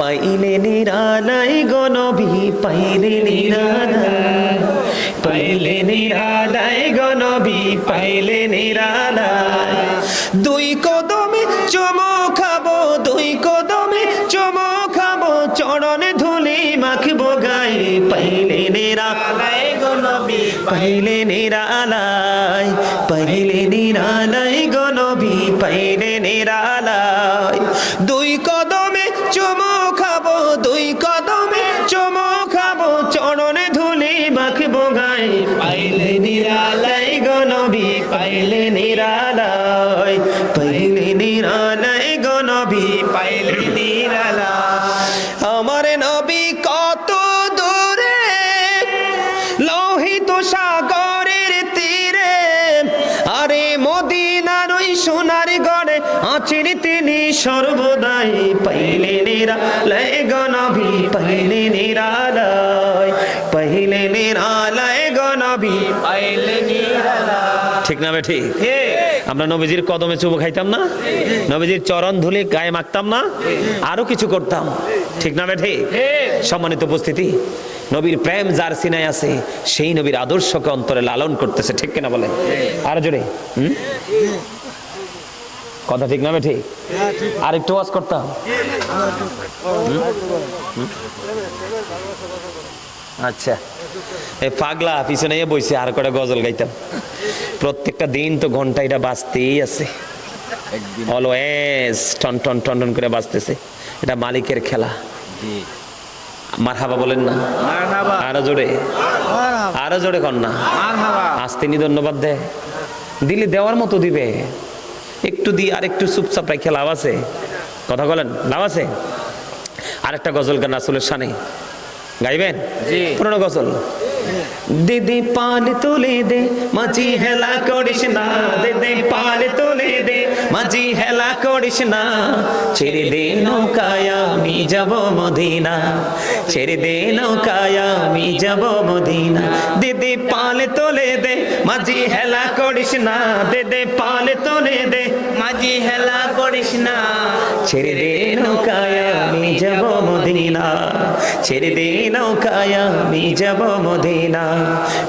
পাইলে নিরালাই গো নবী পাইলে নিরালাই, পাইলে নিরালাই গো নবী পাইলে নিরালাই। দুই কদমে চুমো খাবো, দুই কদমে চুমো খাবো, চরণে ধুলি মাখবো গায়ে। পাইলে নিরালাই গো নবী পাইলে নিরালাই, পাইলে নিরালাই গো নবী পাইলে নিরালাই। দুই কদমে চুমো খাবো, দুই কদমে চুমো খাবো, চরণে ধুলি মাখবো গায়ে। পাইলে নিরালাই গো নবী পাইলে নিরালাই, পাইলে নিরালাই গো নবী পাইলে নিরালাই। আমার নবী কত দূরে লোহিত সাগরের তীরে, আরে মদিনার ওই সোনার গড়ে আছেন তিনি সর্বদাই। পাইলে নিরালাই গো নবী পাইলে নিরালাই, পাইলে নিরালাই গো নবী পাইলে নিরালাই। ঠিক না বে ঠিক? আমরা নবীজির কদমে চুমো খাইতাম না, নবীজির চরণ ধুলি গায়ে মাখতাম না, আরো কিছু করতাম। ঠিক না বে ঠিক? সম্মানিত উপস্থিতি, নবীর প্রেম যার সিনায় আছে সেই নবীর আদর্শকে অন্তরে লালন করতেছে। ঠিক কিনা বলেন? আরো জোরে কথা ঠিক না বে ঠিক? আর একটু ওয়াজ করতাম। আচ্ছা, এই পাগলা পিছনে বইছে, আর কটা গজল গাইতাম। প্রত্যেকটা দিন তো ঘন্টা এটা বাজতেই আছে, অলওয়েজ টন টন টন টন করে বাজতেছে। এটা মালিকের খেলা। মারহাবা বলেন না? আরো জোরে, আরো জোরে কর না। আজ তিনি ধন্যবাদ দেয়, দিলে দেওয়ার মতো দিবে। একটু দিয়ে আর একটু চুপচাপ রাখে লাভ আছে? কথা বলেন, লাভ আছে? আরেকটা গজল গান রাসূলের শানে গাইবেন? পুরনো গজল। দিদি পাল তুলে দে মাঝি হেলা করিস না, দিদি পাল তুলে দে মাঝি হেলা করিস না, ছেড়ে দে নৌকায় আমি যাব মদিনা, ছেড়ে দে নৌকায় আমি যাব মদিনা। দিদি পাল তুলে দে মাঝি হেলা করিস না, দিদি পাল তুলে দে মাঝি হেলা করিস না, ছেড়ে দে নৌকায় আমি যাব মদিনা, ছেড়ে দে নৌকায় আমি যাব মদিনা।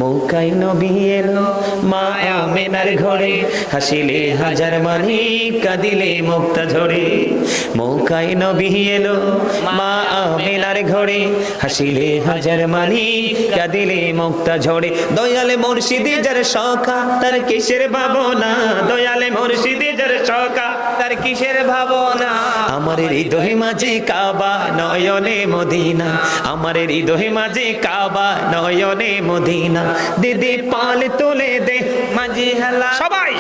মৌকায় নবী এলো মা আমেনার ঘরে, হাসিলে হাজার মানি কাঁদিলে মুক্তা ঝরে। মৌকায় নবী এলো মা আমেনার ঘরে, হাসিলে হাজার মানি কাঁদিলে মুক্তা ঝরে। দয়ালে মুর্শিদি যার সখা তার কিসের ভাবনা, দয়ালে মুর্শিদি যার সখা তার কিসের ভাবনা। আমার হৃদয় মাঝে কাবা নয়নে মদিনা, আমার হৃদয় মাঝে কাবা নয়নে মদিনা। দিদি পাল তুলে দে মাঝি হেলা, সবাই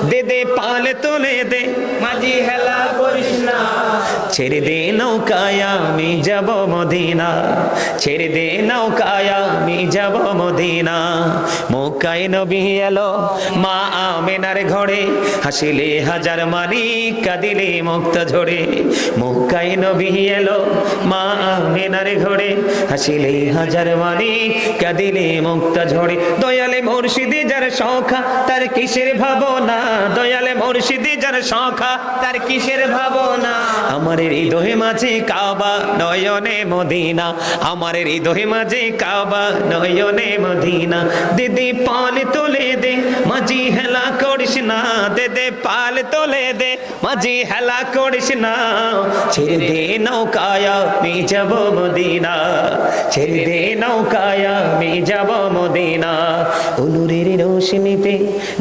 দিদি পাল তুলে দে মাঝি হেলা করিস না, ছেড়ে দে নৌকায় আমি যাব মদিনা, ছেড়ে দে নৌকায় আমি যাব মদিনা। মৌকায় নবী এলো মা আমেনার ঘরে, হাসিলে হাজার মানি কাঁদিলে মুক্তা ঝরে। মৌকায় নবী এলো মা আমেনার ঘরে, হাসিলে হাজার মানি কাঁদিলে মুক্তা ঝরে। দয়ালে মুর্শিদি যার সখা তার কিসের ভাবনা, দয়ালে মুর্শিদি যার সখা তার কিসের ভাবনা। আমার হৃদয় মাঝে কাবা নয়নে মদিনা, আমার হৃদয় মাঝে কাবা নয়নে মদিনা। দিদি পাল তুলে দে মাঝি হেলা করিস না, দিদি পাল তুলে দে মাঝি হেলা করিস না, ছেড়ে দে নৌকায় আমি যাব মদিনা, ছেড়ে দে নৌকায় আমি যাব মদিনা। নূরের রোশনীতে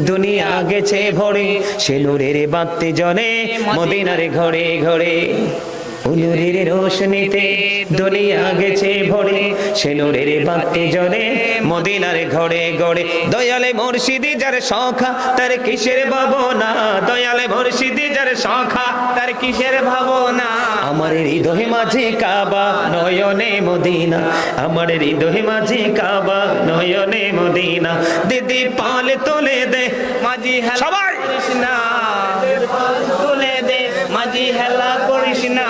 দুনিয়া গেছে ভরে, সে নূরের বাতি জ্বলে মদিনার ঘরে ঘরে। নূরের রোশনীতে দুনিয়া গেছে ভরে, সে নূরের বাতি জ্বলে মদিনার ঘরে ঘরে। দয়ালে মুর্শিদি যার সখা তার কিসের ভাবনা, দয়ালে মুর্শিদি যার সখা তার কিসের ভাবনা। আমার হৃদয় মাঝে কাবা নয়নে মদিনা, আমার হৃদয় মাঝে কাবা নয়নে মদিনা। দিদি পাল তুলে দে মাঝি হেলা, সবাই তুলে দে মাঝি হেলা করিস না,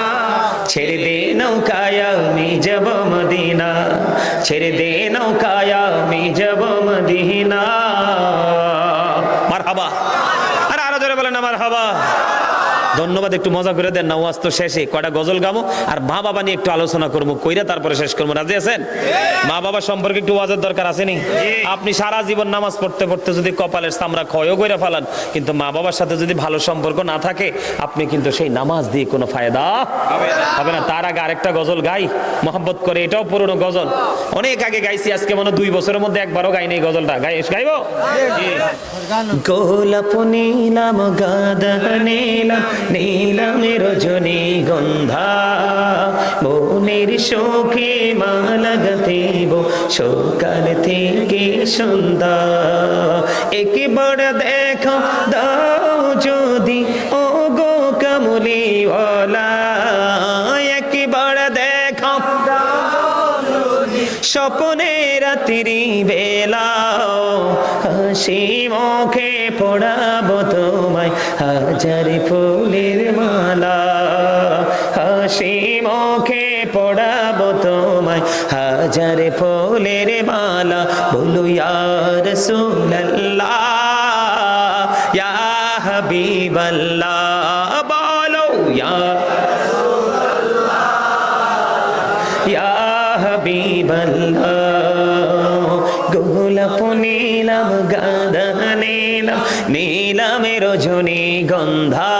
ছেড়ে দে নৌকায় আমি যাব মদিনা, ছেড়ে দে নৌকায় আমি যাব মদিনা। মারহাবা, আরে আরো জোরে বলেন না মারহাবা। ধন্যবাদ। একটু মজা করে দেন না, ওয়াজ তো শেষে কয়টা গজল গামো আর মা বাবা নিয়ে একটু আলোচনা করবো, কইরা তারপরে শেষ করবো। রাজি আছেন? মা বাবা সম্পর্কে একটু ওয়াজের দরকার আছে নি? আপনি সারা জীবন নামাজ পড়তে পড়তে যদি কপালের চামড়া ক্ষয়ও করে ফেলান, কিন্তু মা বাবার সাথে যদি ভালো সম্পর্ক না থাকে, আপনি কিন্তু সেই নামাজ দিয়ে কোনো ফায়দা হবে না। তার আগে আরেকটা গজল গাই মহব্বত করে, এটাও পুরনো গজল, অনেক আগে গাইছি, আজকে মনে 2 বছরের মধ্যে একবারও গাইনি এই গজলটা। গাইবো? গোলাপ নীলাম গাঁদা নীলাম নীলামে রজনী গন্ধা, মনের শোকে মালা গাঁথিব সকাল থেকে সন্ধ্যা। একবার দেখা দাও যদি ও গো কামলিওয়ালা, একবার দেখা স্বপ্নে রাত্রি বেলা, হাসি মুখে পড়াবো তোমায় হাজার ফুলের মালা, হাসি মুখে পড়াবো তোমায় হাজার ফুলের মালা। বলো ইয়া রাসূলুল্লাহ ইয়া হাবিবাল্লাহ, বলো ইয়া ইয়া হাবিবাল্লাহ। গোলাপ নীলাম গাঁদা নীলাম নীলামে রজনী গন্ধা,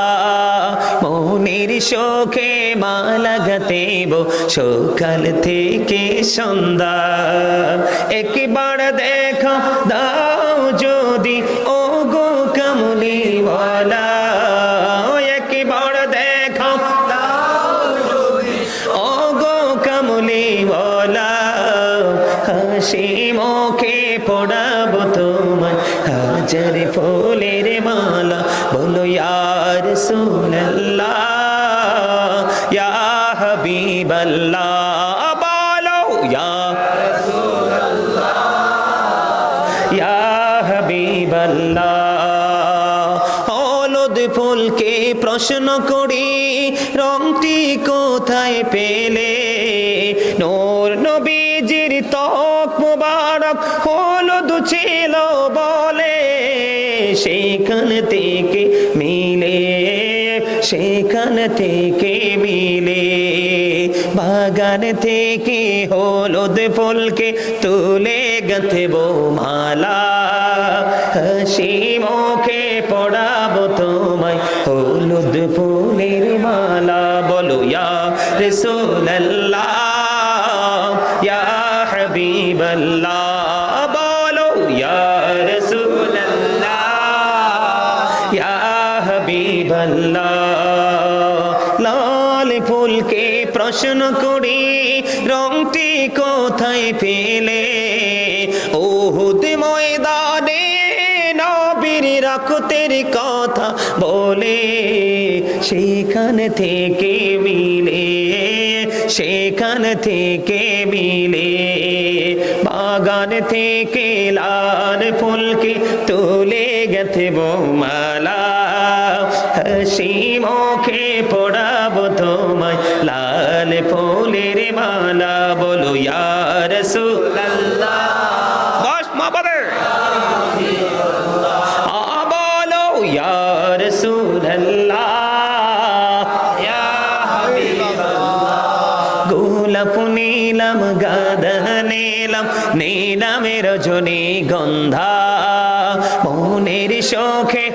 মনের শোকে মালা গাঁথিব সকাল থেকে সন্ধ্যা। একবার দেখা দাও যদি ও গো কামলিওয়ালা, একবার দেখা ও গো কামলিওয়ালা, হাসি মুখে পড়াবো তোমায় হাজার ফুলের মালা। বলো ইয়া রাসূলুল্লাহ ইয়া হাবিবাল্লাহ, বলো ইয়া রাসূলুল্লাহ ইয়া হাবিবাল্লাহ। হলুদ ফুলকে প্রশ্ন করি রংটি কোথায় পেলে, নূর নবীজির ত্বক মুবারক হলুদ ছিল বলে, সেখান থেকে মিলে সেখান থেকে মিলে, বাগান থেকে হলুদ ফুলকে তুলে গাঁথবো মালা, হাসি মুখে পড়াবো তোমায় হলুদ ফুলের মালা। বলো ইয়া রাসূলুল্লাহ ইয়া হাবিবাল্লাহ, বলো ইয়া রাসূলুল্লাহ ইয়া হাবিবাল্লাহ। লাল ফুলকে প্রশ্ন করি রংটি কোথায় পেলে, উহুদ ময়দানে নবীর রক্তের কথা বলে, সেখান থেকে মিলে সেখান থেকে মিলে, বাগান থেকে লাল ফুলকে তুলে গাঁথবো মালা, হাসি মুখে পড়াবো তোমায় লাল ফুলের মালা। বলো ইয়া রাসূলুল্লাহ, বস মা বলে বলো ইয়া রাসূলুল্লাহ ইয়া হাবিবাল্লাহ। গোলাপ নীলাম গাঁদা নীলাম নীলামে রজনী গন্ধা, মনের শোকে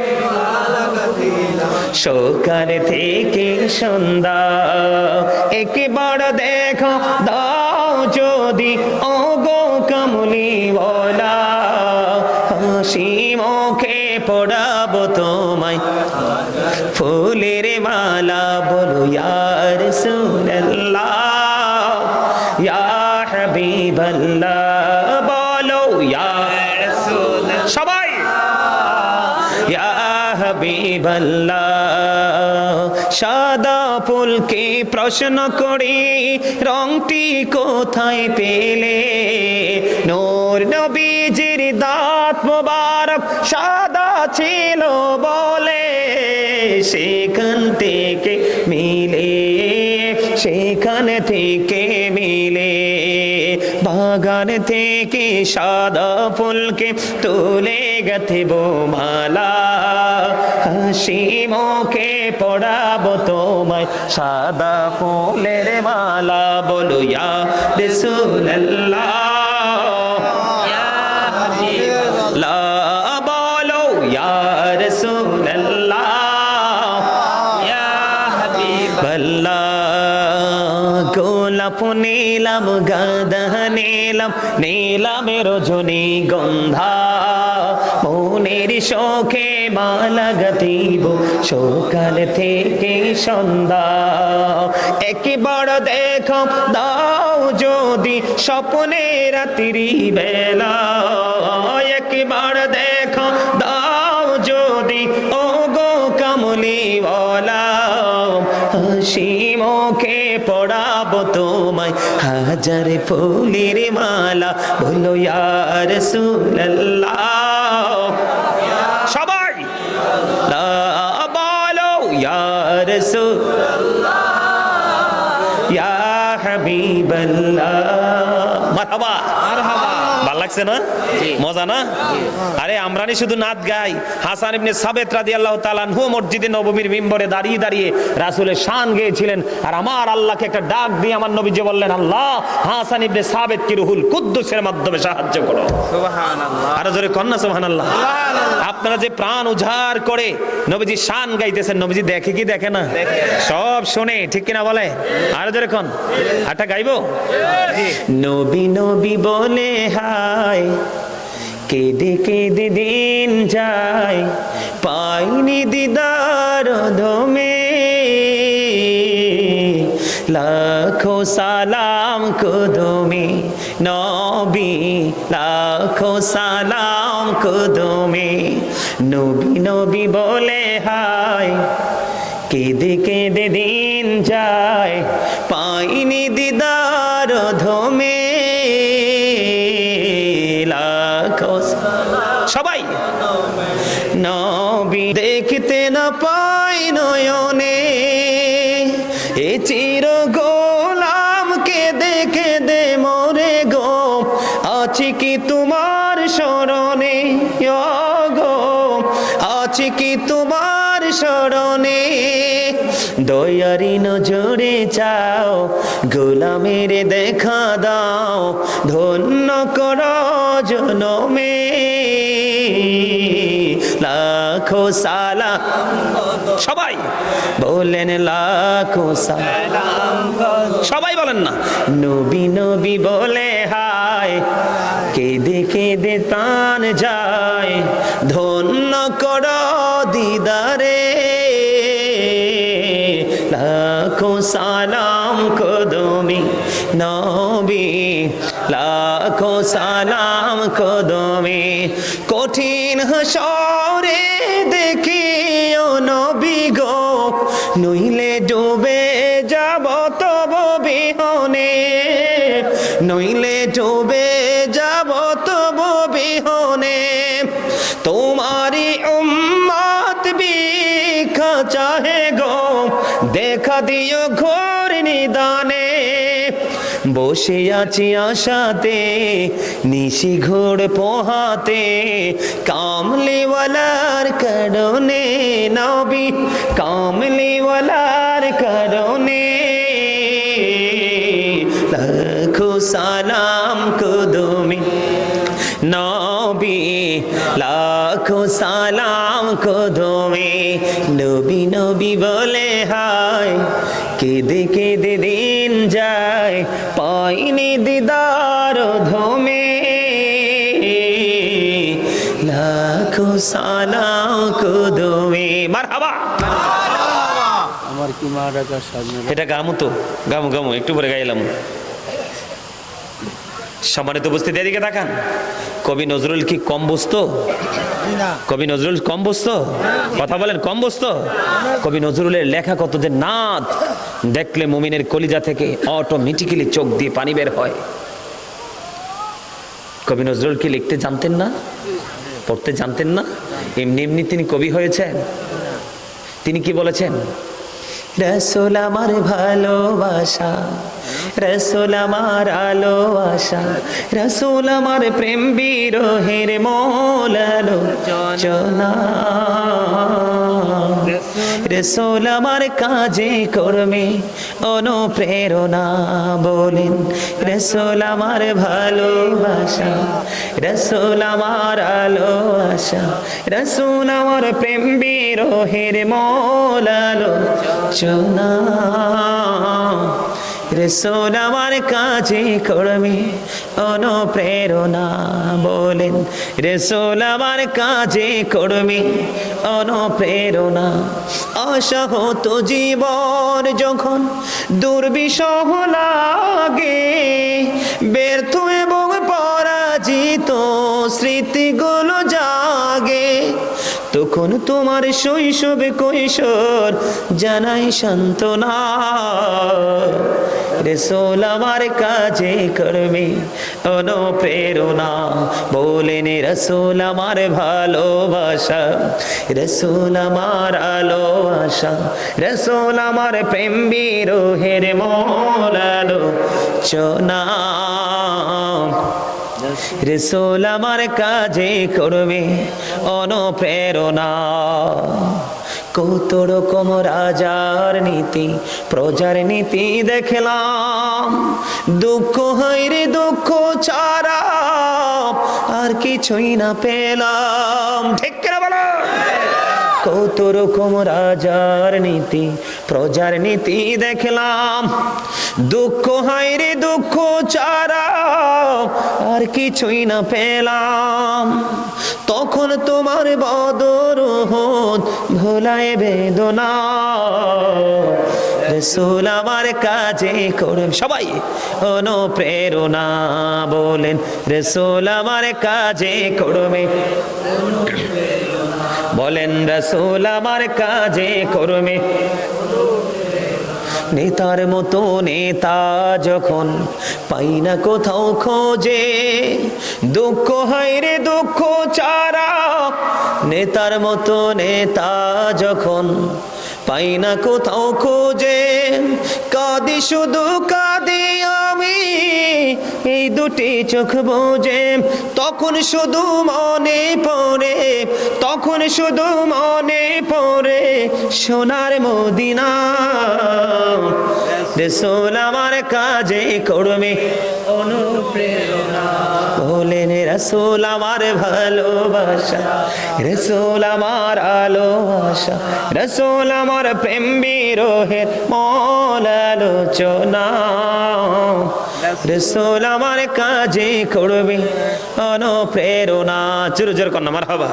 সকাল থেকে সন্ধ্যা। একবার দেখো দাও যদি ও গো কামলিওয়ালা, হাসি মুখে পড়াবো তোমায় ফুলের মালা। বলো ইয়া রাসূলুল্লাহ ইয়া হাবিবাল্লাহ, বলো ইয়া রাসূলুল্লাহ, সবাই ইয়া হাবিবাল্লাহ। সাদা ফুলকে প্রশ্ন করি রংটি কোথায় পেলে, নূর নবীজির দাঁত মুবারক সাদা ছিল বলে, সেখান থেকে মিলে সেখান থেকে মিলে, বাগান থেকে সাদা ফুলকে তুলে গাঁথব মালা, হাসি মুখে পড়াবো তোমায় সাদা ফুলের মালা। বলো ইয়া রাসূলুল্লাহ, লা বলো ইয়া রাসূলুল্লাহ, ইয়া হাবিবাল্লাহ। গোলাপ নীলাম গাঁদা নীলাম নীলামের রজনী গন্ধা, মনের শোকে মালা গাঁথিব সকাল থেকে সন্ধ্যা। একবার দেখো দাও যদি স্বপ্নে রাত্রি বেলা, একবার দেখো দাও যদি ও গো কামলিওয়ালা, হাসি মুখে পড়াবো তোমায় হাজার ফুলের মালা। বলো ইয়া রাসূলুল্লাহ, সবাই বলো ইয়া রাসূলুল্লাহ, ইয়া হাবিবাল্লাহ। মারহাবা, ভালো লাগছে না? মজা না? আরে আমরা নি শুধু নাচ গাই। হাসান ইবনে সাবিত রাদিয়াল্লাহু তাআলা আনহু মসজিদে নববীর মিম্বরে দাঁড়িয়ে দাঁড়িয়ে রাসূলের শান গেয়েছিলেন। আর আমার আল্লাহকে একটা ডাক দিয়ে আমার নবীজি বললেন, আল্লাহ হাসান ইবনে সাবিত কি রুহুল কুদ্দুসের মাধ্যমে সাহায্য করো। সুবহানাল্লাহ, আর জোরে কন্না সুবহানাল্লাহ। আপনারা যে প্রাণ উজাড় করে নবীজি শান গাইতেছেন, নবীজি দেখে কি দেখে না? সব শুনে, ঠিক কিনা বলে? আর জোরে কোন আটা গাইবো? নবী নবী বলে হায়, কেঁদে কেঁদে দিন যায়, পাইনি দিদার ধমে, লাখো সালাম কুদুমি নবী, লাখো সালাম কুদুমি। নবী নবী বলে হায়, কেঁদে কেঁদে দিন যায়, পাইনি দিদার ধমে, লাখো সবাই নবী দেখতে না পাই নয়নে, এ চির গোলামকে দেখে দে মোরে গো, আছি কি তোমার শরণে গো, আছি কি তোমার শরণে, দয়ারি নজরে চাও গোলামের দেখা দাও, ধন্য করো জনমে, লাখো সালাম। সবাই বলেন লাখো সালাম, সবাই বলেন না। নবী নবী বলে হায়, কেঁদে কেঁদে প্রাণ যায়, ধন্য করো দিদারে, লাখো সালাম কুদুমি নবী, লাখো সালাম কুদুমি। কঠিন হাসরে দেখিও নবী গো, নইলে ডুবে যাব তব বিহনে, নইলে ডুবে যাব তব বিহনে, তোমারি উম্মত ভিক্ষা চাহে গো, দেখা দিও ঘোর নিদানে, বসে আছি আশাতে নিশি ঘোর পোহাতে, কামলিওয়ালার কারণে নবী, কামলিওয়ালার কারণে, লাখো সালাম কুদুমি নবী, লাখো সালাম কুদুমি। নবী নবী বলে হায়, কেঁদে কেঁদে দিন যায়, পাইনি দিদার ধমে, লাখো সালাম কুদুমি। মারহাবা। আমার কি মা ডাকার সামনে এটা গামু তো, গামু গামু একটু পরে গাইলাম। সম্মানিত উপস্থিতি, এদিকে তাকান। কবি নজরুল কি কম বুঝতো? কবি নজরুল কম বুঝতো? কথা বলেন, কম বুঝতো? কবি নজরুলের লেখা কত যে নাদ, দেখলে মুমিনের কলিজা থেকে অটোমেটিক্যালি চোখ দিয়ে পানি বের হয়। কবি নজরুল কি লিখতে জানতেন না? পড়তে জানতেন না? এমনি এমনি তিনি কবি হয়েছেন? তিনি কি বলেছেন? রাসূল আমার ভালোবাসা রসুল আমার আলো আশা, রসুল আমার প্রেম বিরহের মূল আলোচনা। রসুল আমার কাজে কর্মে অনুপ্রেরণা, বলেন রসুল আমার ভালোবাসা, রসুল আমার আলো আশা, রসুল আমার প্রেম বিরহের মূল আলোচনা। রসুল আমার কাজে কর্মে অনুপ্রেরণা, বলেন রসুল আমার কাজে কর্মে অনুপ্রেরণা। অসহত জীবন যখন দুর্বিষহ লাগে, ব্যর্থ এবং পরাজিত স্মৃতিগুলো জাগে, তখন তোমার শৈশবে কৈশোর জানাই সান্ত্বনা। রসুল আমার কাজে কর্মে অনুপ্রেরণা, বলেন রসুল আমার ভালোবাসা, রসুল আমার আলো আশা, রসুল আমার প্রেম বিরহের মূল আলোচনা। রসুল আমার কাজে করবে অনুপ্রেরণা। কত রকম রাজার নীতি প্রজার নীতি দেখলাম, দুঃখ হয় রে দুঃখ ছাড়া আর কিছুই না পেলাম। ঠিক কিনা বলো? কত রকম রাজার নীতি প্রজার নীতি দেখলাম, দুঃখ হয় রে দুঃখ ছাড়া আর কিছুই না পেলাম। তখন তোমার বদর উহুদ ভোলায় বেদনা। রসুল আমার কাজে করবে সবাই অনুপ্রেরণা, বলেন রসুল আমার কাজে করবে, বলেন রসুল আমার কাজে করবে। নেতার মতো নেতা যখন পাই না কোথাও খোঁজে, দুঃখ হয় রে দুঃখ ছাড়া। নেতার মতো নেতা যখন পাই না কোথাও খোঁজে, কাঁদি শুধু কাঁদি আমি এই দুটি চোখ বুজে। তখন শুধু মনে পড়ে, তখন শুধু মনে পড়ে সোনার মদিনা। রসুল আমার কাজে করবে অনুপ্রেরণা, বলেন রসুল আমার ভালোবাসা, রসুল আমার আলো আশা, রসুল আমার প্রেম বিরহের মূল আলোচনা। রসুল আমার কাজে করবে অনুপ্রেরণা। জোরে জোরে কন্যা মারহাবা।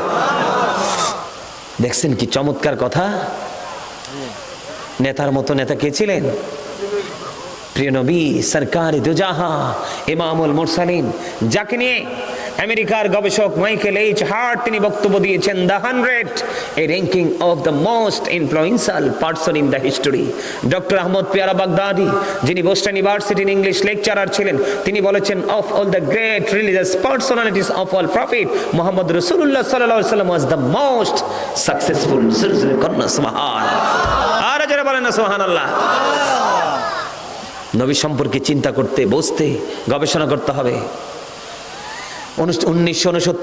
দেখছেন কি চমৎকার কথা। নেতার মতো নেতা কে ছিলেন? প্রিয় নবী সরকার দুজাহা ইমামুল মুরসালিন, যাকে নিয়ে আমেরিকার গবেষক মাইকেল এইচ হার্ট তিনি বক্তব্য দিয়েছেন, the 100 a ranking of the most influential person in the history. Doctor Ahmad Piara Baghdadi, যিনি বোস্টন ইউনিভার্সিটির ইংলিশ লেকচারার ছিলেন, তিনি বলেছেন of all the great religious personalities of all prophet Muhammad রাসূলুল্লাহ সাল্লাল্লাহু আলাইহি ওয়াসাল্লাম ওয়াজ দ্য মোস্ট সাকসেসফুল। কন্যা সুবহানাল্লাহ, আর যারা বলেন না সুবহানাল্লাহ। নবী সম্পর্কে চিন্তা করতে বসতে গবেষণা করতে হবে। 1969